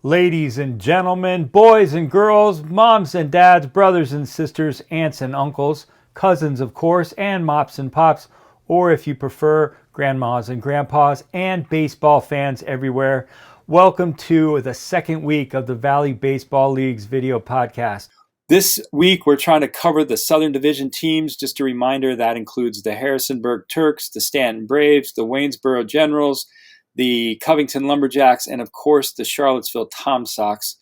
Ladies and gentlemen, boys and girls, moms and dads, brothers and sisters, aunts and uncles, cousins, of course, and mops and pops, or if you prefer, grandmas and grandpas, and baseball fans everywhere. Welcome to the second week of the Valley Baseball League's video podcast. This week, we're trying to cover the Southern Division teams. Just a reminder, that includes the Harrisonburg Turks, the Stanton Braves, the Waynesboro Generals, the Covington Lumberjacks, and of course, the Charlottesville Tom Sox.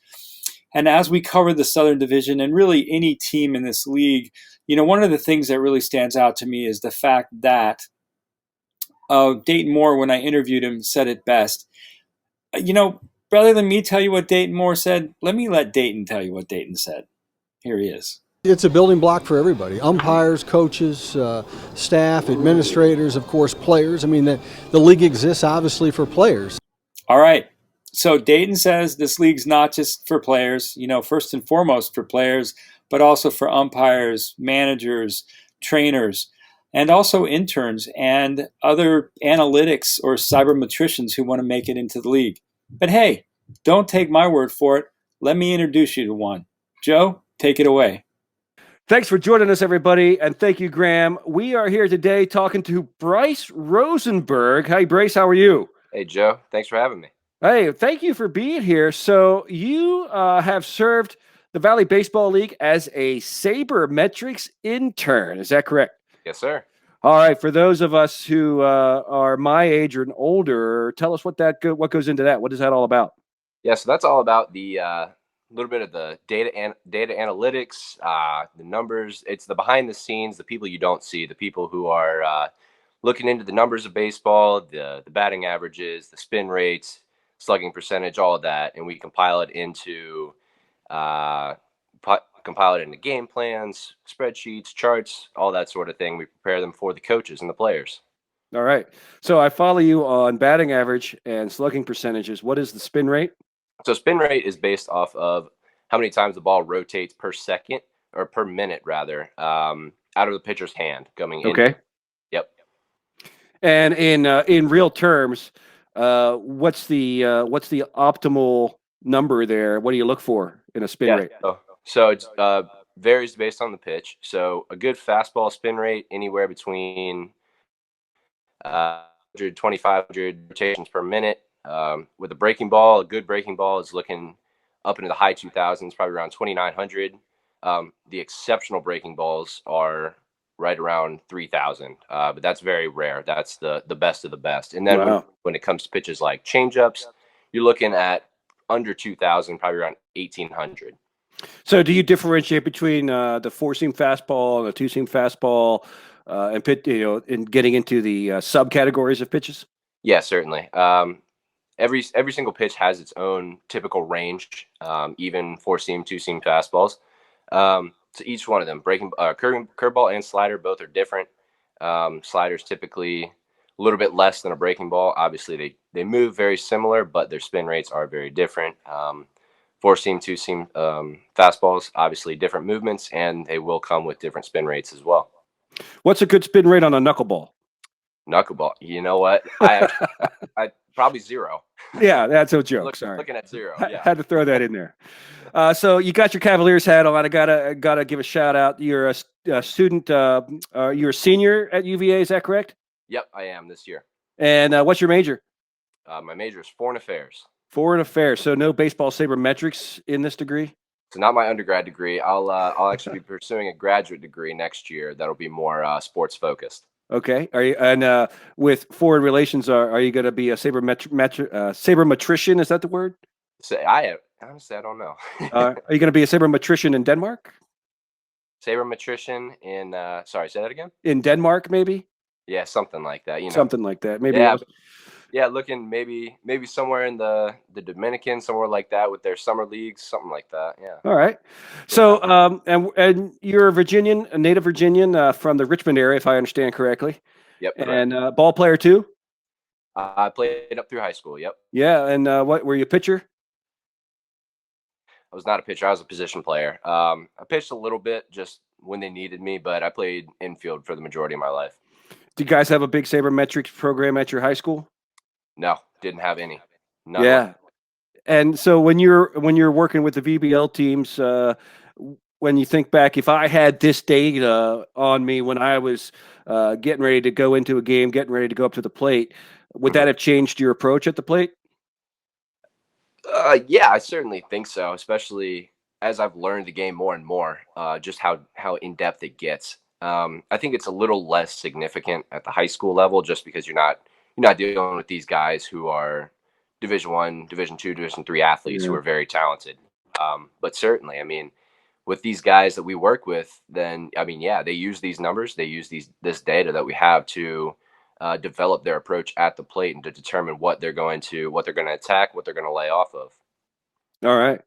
And as we cover the Southern Division and really any team in this league, one of the things that really stands out to me is the fact that Dayton Moore, when I interviewed him, said it best. Rather than me tell you what Dayton Moore said, let me let Dayton tell you what Dayton said. Here he is. It's a building block for everybody. Umpires, coaches, staff, administrators, of course, players. I mean, the league exists obviously for players. All right. So Dayton says this league's not just for players, first and foremost for players, but also for umpires, managers, trainers, and also interns and other analytics or sabermetricians who want to make it into the league. But hey, don't take my word for it. Let me introduce you to one. Joe, take it away. Thanks for joining us, everybody, and thank you, Graham. We are here today talking to Bryce Rosenberg. Hi, Bryce. How are you? Hey, Joe. Thanks for having me. Hey, thank you for being here. So you have served the Valley Baseball League as a Sabermetrics intern. Is that correct? Yes, sir. All right. For those of us who are my age or older, tell us what goes into that. What is that all about? Yeah, so that's all about the little bit of the data analytics, the numbers. It's the behind the scenes, the people you don't see, the people who are looking into the numbers of baseball, the batting averages, the spin rates, slugging percentage, all of that, and we compile it into game plans, spreadsheets, charts, all that sort of thing. We prepare them for the coaches and the players. All right. So I follow you on batting average and slugging percentages. What is the spin rate? So spin rate is based off of how many times the ball rotates per second, or per minute rather, out of the pitcher's hand coming in. Okay. Yep. And in real terms, what's the optimal number there? What do you look for in a spin rate? So it varies based on the pitch. So a good fastball spin rate anywhere between 100-2,500 rotations per minute. With a breaking ball, a good breaking ball is looking up into the high 2000s, probably around 2,900. The exceptional breaking balls are right around 3,000, but that's very rare. That's the best of the best. And then when it comes to pitches like changeups, you're looking at under 2,000, probably around 1,800. So do you differentiate between the four-seam fastball and the two-seam fastball and getting into the subcategories of pitches? Yeah, certainly. Every single pitch has its own typical range, even four-seam, two-seam fastballs. So each one of them, curveball and slider, both are different. Sliders typically a little bit less than a breaking ball. Obviously, they move very similar, but their spin rates are very different. Four-seam, two-seam fastballs, obviously different movements, and they will come with different spin rates as well. What's a good spin rate on a knuckleball? Knuckleball, you know what? I probably zero. Yeah, that's a joke. Sorry, looking at zero. Yeah. Had to throw that in there. So you got your Cavaliers hat on. I gotta give a shout out. You're a student. You're a senior at UVA. Is that correct? Yep, I am this year. And what's your major? My major is foreign affairs. Foreign affairs. So no baseball sabermetrics in this degree. So not my undergrad degree. I'll actually be pursuing a graduate degree next year. That'll be more sports focused. Okay. Are you with foreign relations? Are you going to be a sabermetrician? Is that the word? So honestly, I don't know. Are you going to be a sabermetrician in Denmark? Sabermetrician in sorry, say that again. In Denmark, maybe. Yeah, something like that. Something like that. Maybe. Yeah, looking maybe somewhere in the Dominican, somewhere like that with their summer leagues, something like that. Yeah. All right. So, and you're a native Virginian from the Richmond area, if I understand correctly. Yep. And ball player too. I played up through high school. Yep. Yeah, and what were you, a pitcher? I was not a pitcher. I was a position player. I pitched a little bit just when they needed me, but I played infield for the majority of my life. Do you guys have a big sabermetrics program at your high school? No, didn't have any. None. Yeah. And so when you're working with the VBL teams, when you think back, if I had this data on me when I was getting ready to go into a game, getting ready to go up to the plate, would that have changed your approach at the plate? Yeah, I certainly think so, especially as I've learned the game more and more, just how in depth it gets. I think it's a little less significant at the high school level, just because you're not dealing with these guys who are Division 1, Division 2, Division 3 athletes who Yeah. are very talented. But certainly, I mean, with these guys that we work with, then I mean, yeah, they use these numbers, they use this data that we have to develop their approach at the plate and to determine what they're going to attack, what they're going to lay off of. All right.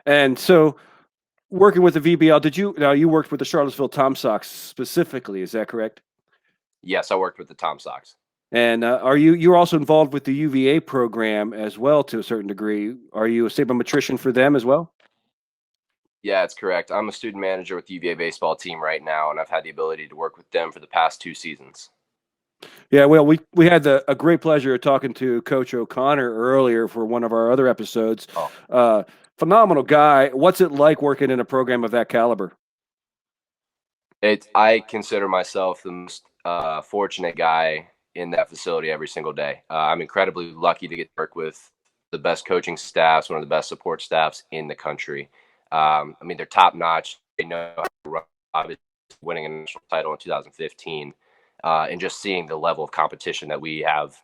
And so working with the VBL, now you worked with the Charlottesville Tom Sox specifically, is that correct? Yes, I worked with the Tom Sox. And you're also involved with the UVA program as well to a certain degree. Are you a sabermetrician for them as well? Yeah, it's correct. I'm a student manager with the UVA baseball team right now, and I've had the ability to work with them for the past 2 seasons. Yeah, well, we had a great pleasure of talking to Coach O'Connor earlier for one of our other episodes. Oh, Phenomenal guy. What's it like working in a program of that caliber? I consider myself the most fortunate guy in that facility every single day. I'm incredibly lucky to get to work with the best coaching staffs, one of the best support staffs in the country. I mean, they're top notch. They know how to run, obviously winning a national title in 2015, and just seeing the level of competition that we have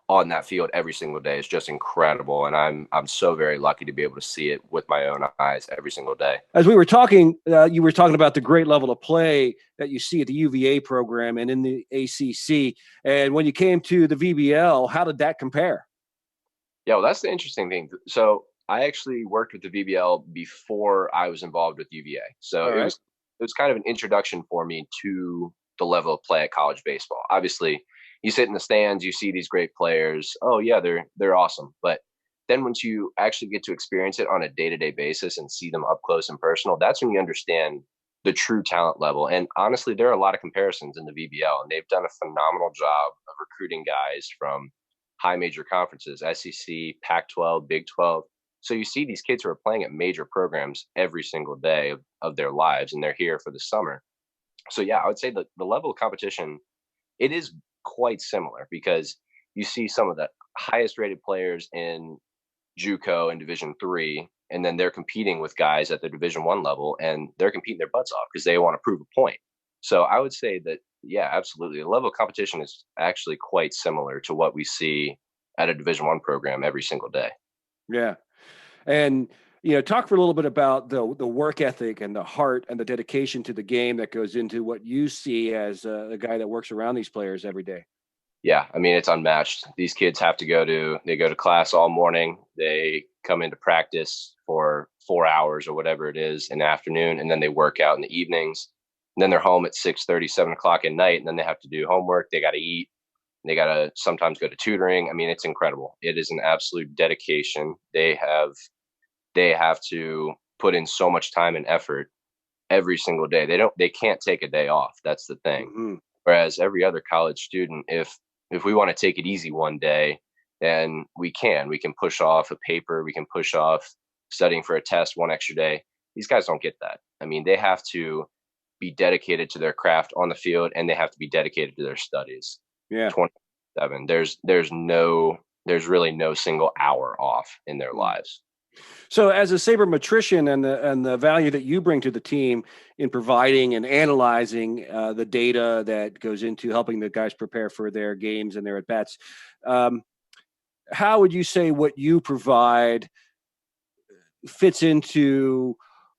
on that field every single day is just incredible. And I'm so very lucky to be able to see it with my own eyes every single day. As we were talking, you were talking about the great level of play that you see at the UVA program and in the ACC. And when you came to the VBL, how did that compare? Yeah, well, that's the interesting thing. So I actually worked with the VBL before I was involved with UVA. So All right. it was kind of an introduction for me to the level of play at college baseball. Obviously, you sit in the stands, you see these great players. Oh yeah, they're awesome. But then once you actually get to experience it on a day-to-day basis and see them up close and personal, that's when you understand the true talent level. And honestly, there are a lot of comparisons in the VBL, and they've done a phenomenal job of recruiting guys from high major conferences, SEC, Pac-12, Big 12. So you see these kids who are playing at major programs every single day of their lives, and they're here for the summer. So yeah, I would say that the level of competition, it is quite similar, because you see some of the highest rated players in JUCO and Division 3, and then they're competing with guys at the Division 1 level, and they're competing their butts off because they want to prove a point. So I would say that, yeah, absolutely, the level of competition is actually quite similar to what we see at a Division 1 program every single day. Yeah. And talk for a little bit about the work ethic and the heart and the dedication to the game that goes into what you see as a guy that works around these players every day. Yeah, I mean, it's unmatched. These kids have to go to class all morning. They come into practice for 4 hours or whatever it is in the afternoon, and then they work out in the evenings. And then they're home at 6:30, 7 o'clock at night, and then they have to do homework. They got to eat. They got to sometimes go to tutoring. I mean, it's incredible. It is an absolute dedication. They have to put in so much time and effort every single day. They can't take a day off. That's the thing. Mm-hmm. Whereas every other college student, if we want to take it easy one day, then we can push off a paper, we can push off studying for a test one extra day. These guys don't get that. I mean, they have to be dedicated to their craft on the field, and they have to be dedicated to their studies. Yeah. 27. There's really no single hour off in their lives. So as a sabermetrician and the value that you bring to the team in providing and analyzing the data that goes into helping the guys prepare for their games and their at-bats, how would you say what you provide fits into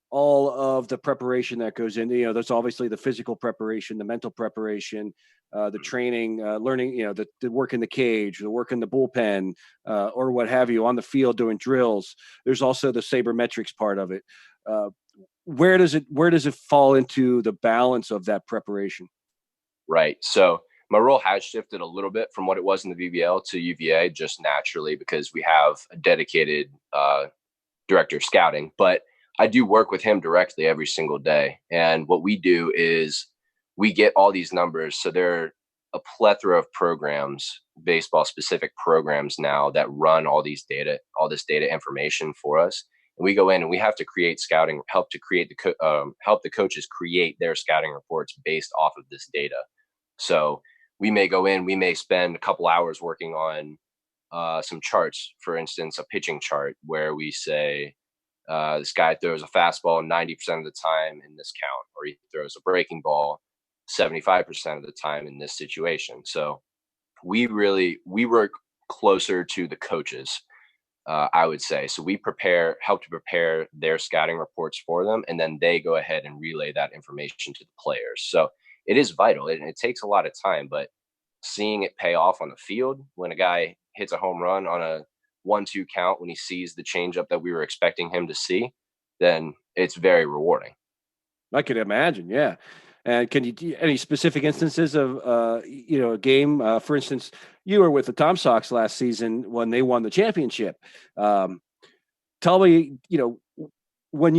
all of the preparation that goes in? There's obviously the physical preparation, the mental preparation, the training, learning, the work in the cage, the work in the bullpen, or what have you on the field doing drills. There's also the sabermetrics part of it. Where does it fall into the balance of that preparation? Right. So my role has shifted a little bit from what it was in the VBL to UVA, just naturally, because we have a dedicated director of scouting, but I do work with him directly every single day. And what we do is we get all these numbers. So they're a plethora of programs, baseball specific programs now that run all this data information for us. And we go in and we have to create scouting, help the coaches create their scouting reports based off of this data. So we may go in, we may spend a couple hours working on some charts, for instance, a pitching chart where we say this guy throws a fastball 90% of the time in this count, or he throws a breaking ball 75% of the time in this situation. So we work closer to the coaches, I would say. So we help to prepare their scouting reports for them, and then they go ahead and relay that information to the players. So it is vital. It takes a lot of time, but seeing it pay off on the field when a guy hits a home run on a 1-2 count, when he sees the changeup that we were expecting him to see, then it's very rewarding. I could imagine, yeah. And can you any specific instances of a game? For instance, you were with the Tom Sox last season when they won the championship. Tell me, what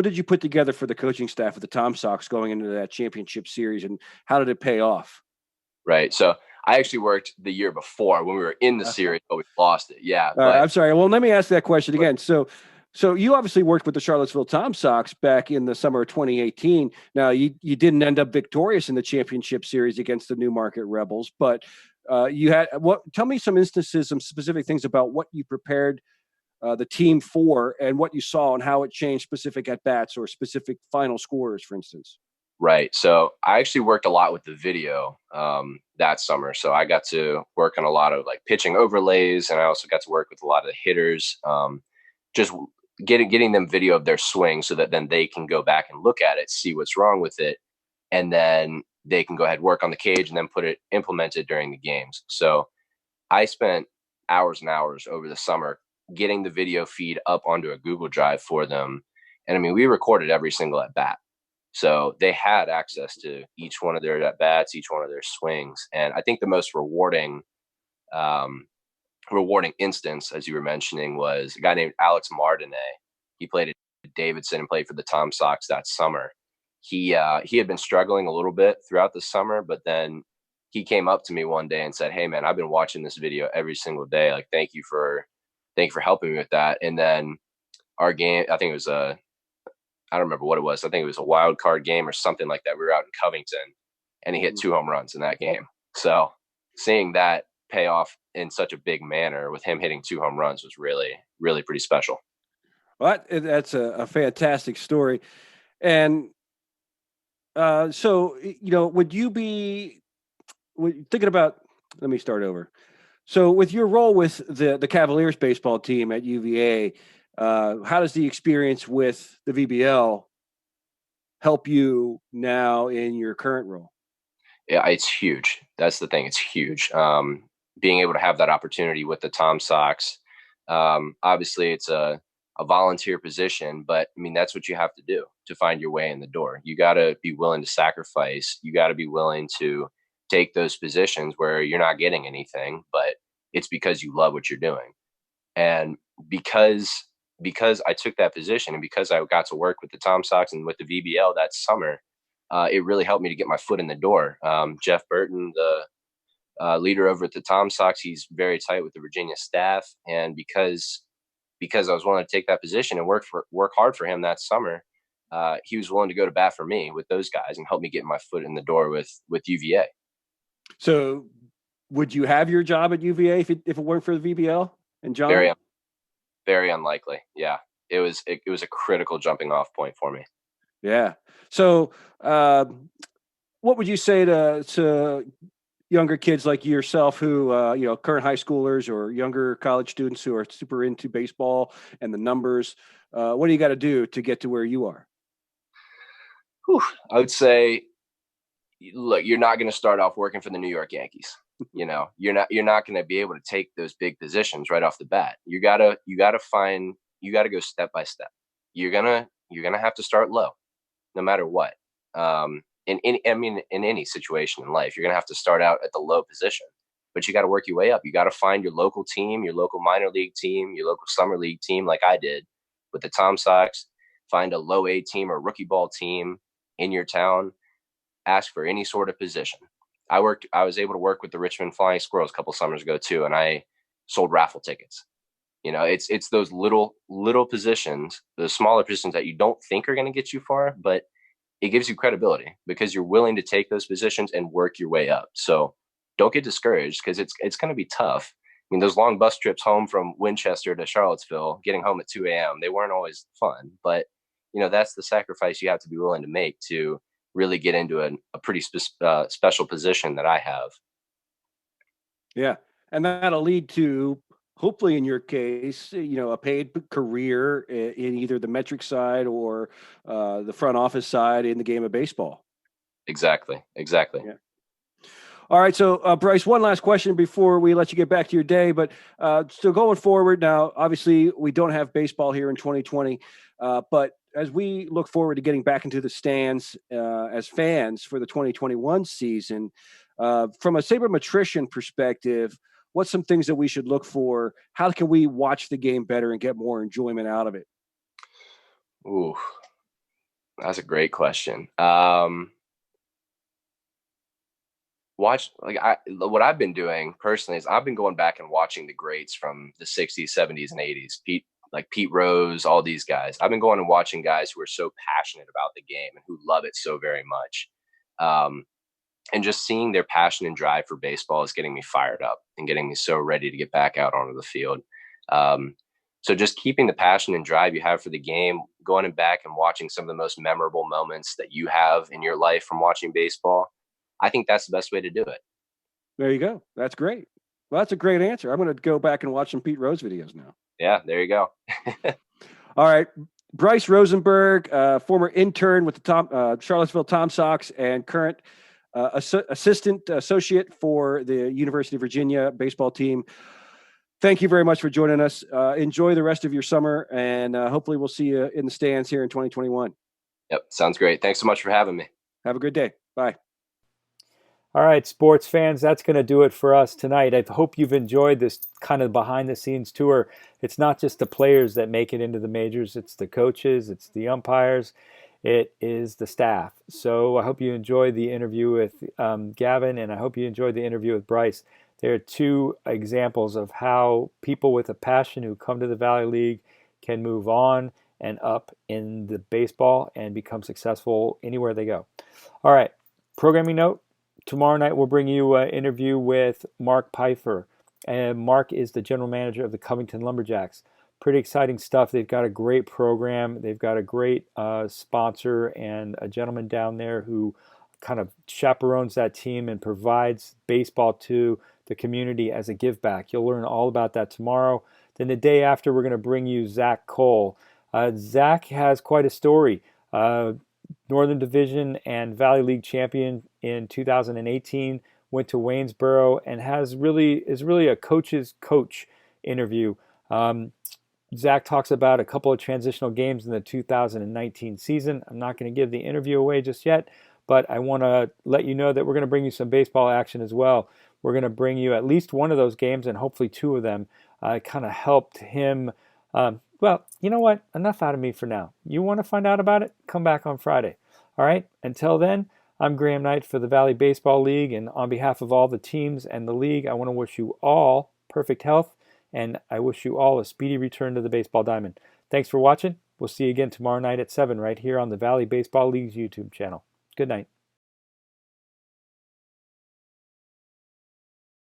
did you put together for the coaching staff of the Tom Sox going into that championship series, and how did it pay off? Right. So I actually worked the year before when we were in the series, but we lost it. Yeah. I'm sorry. Well, let me ask that question again. So you obviously worked with the Charlottesville Tom Sox back in the summer of 2018. Now, you didn't end up victorious in the championship series against the Newmarket Rebels, but you had tell me some instances, some specific things about what you prepared the team for and what you saw and how it changed specific at-bats or specific final scores, for instance. Right. So I actually worked a lot with the video that summer. So I got to work on a lot of like pitching overlays, and I also got to work with a lot of the hitters, just getting them video of their swing so that then they can go back and look at it, see what's wrong with it, and then they can go ahead, work on the cage, and then implement it during the games. So I spent hours and hours over the summer getting the video feed up onto a Google Drive for them. And I mean, we recorded every single at bat. So they had access to each one of their at bats, each one of their swings. And I think the most rewarding instance, as you were mentioning, was a guy named Alex Martinet. He played at Davidson and played for the Tom Sox that summer. He had been struggling a little bit throughout the summer, but then he came up to me one day and said, "Hey man, I've been watching this video every single day. Like, thank you for helping me with that." And then our game, I think it was I don't remember what it was. I think it was a wild card game or something like that. We were out in Covington, and he hit 2 home runs in that game. So seeing that pay off in such a big manner with him hitting 2 home runs was really, really pretty special. Well, that's a fantastic story. And so, would you be thinking about, let me start over. So with your role with the Cavaliers baseball team at UVA, how does the experience with the VBL help you now in your current role? Yeah, it's huge. That's the thing. It's huge. Being able to have that opportunity with the Tom Sox. Obviously, it's a volunteer position, but I mean, that's what you have to do to find your way in the door. You got to be willing to sacrifice. You got to be willing to take those positions where you're not getting anything, but it's because you love what you're doing. And because I took that position and because I got to work with the Tom Sox and with the VBL that summer, it really helped me to get my foot in the door. Jeff Burton, the leader over at the Tom Sox, he's very tight with the Virginia staff. And because I was willing to take that position and work hard for him that summer, he was willing to go to bat for me with those guys and help me get my foot in the door with UVA. So would you have your job at UVA if it weren't for the VBL and John? Very, very unlikely. Yeah, it was a critical jumping off point for me. Yeah. So what would you say to younger kids like yourself who, current high schoolers or younger college students who are super into baseball and the numbers? What do you got to do to get to where you are? I would say, look, you're not going to start off working for the New York Yankees. You're not going to be able to take those big positions right off the bat. You gotta go step by step. You're gonna have to start low, no matter what. In any situation in life, you're gonna have to start out at the low position, but you got to work your way up. You got to find your local team, your local minor league team, your local summer league team, like I did with the Tom Sox. Find a low A team or rookie ball team in your town. Ask for any sort of position. I was able to work with the Richmond Flying Squirrels a couple summers ago too, and I sold raffle tickets. It's those little positions, the smaller positions that you don't think are going to get you far, but it gives you credibility because you're willing to take those positions and work your way up. So don't get discouraged because it's going to be tough. I mean, those long bus trips home from Winchester to Charlottesville, getting home at 2 a.m., they weren't always fun, but that's the sacrifice you have to be willing to make to really get into a pretty special position that I have. Yeah. And that'll lead to, hopefully in your case, a paid career in either the metric side or the front office side in the game of baseball. Exactly. Yeah. All right. So, Bryce, one last question before we let you get back to your day. But so going forward now, obviously, we don't have baseball here in 2020. But as we look forward to getting back into the stands as fans for the 2021 season, from a sabermetrician perspective, what's some things that we should look for? How can we watch the game better and get more enjoyment out of it? Ooh, that's a great question. What I've been doing personally is I've been going back and watching the greats from the 60s, 70s, and 80s. Pete Rose, all these guys. I've been going and watching guys who are so passionate about the game and who love it so very much. And just seeing their passion and drive for baseball is getting me fired up and getting me so ready to get back out onto the field. So just keeping the passion and drive you have for the game, going back and watching some of the most memorable moments that you have in your life from watching baseball, I think that's the best way to do it. There you go. That's great. Well, that's a great answer. I'm going to go back and watch some Pete Rose videos now. Yeah, there you go. All right. Bryce Rosenberg, former intern with the Charlottesville Tom Sox and current assistant associate for the University of Virginia baseball team. Thank you very much for joining us. Enjoy the rest of your summer, and hopefully we'll see you in the stands here in 2021. Yep, sounds great. Thanks so much for having me. Have a good day. Bye. All right, sports fans, that's going to do it for us tonight. I hope you've enjoyed this kind of behind-the-scenes tour. It's not just the players that make it into the majors. It's the coaches. It's the umpires. It is the staff. So I hope you enjoyed the interview with Gavin, and I hope you enjoyed the interview with Bryce. There are two examples of how people with a passion who come to the Valley League can move on and up in the baseball and become successful anywhere they go. All right, programming note. Tomorrow night, we'll bring you an interview with Mark Pifer. And Mark is the general manager of the Covington Lumberjacks. Pretty exciting stuff. They've got a great program. They've got a great sponsor and a gentleman down there who kind of chaperones that team and provides baseball to the community as a give back. You'll learn all about that tomorrow. Then the day after, we're going to bring you Zac Cole. Zac has quite a story. Northern Division and Valley League champion in 2018, went to Waynesboro and is really a coach's coach interview. Zac talks about a couple of transitional games in the 2019 season. I'm not going to give the interview away just yet, but I want to let you know that we're going to bring you some baseball action as well. We're going to bring you at least one of those games and hopefully two of them. Kind of helped him. Well, you know what? Enough out of me for now. You want to find out about it? Come back on Friday. All right? Until then, I'm Graham Knight for the Valley Baseball League, and on behalf of all the teams and the league, I want to wish you all perfect health, and I wish you all a speedy return to the baseball diamond. Thanks for watching. We'll see you again tomorrow night at 7 right here on the Valley Baseball League's YouTube channel. Good night.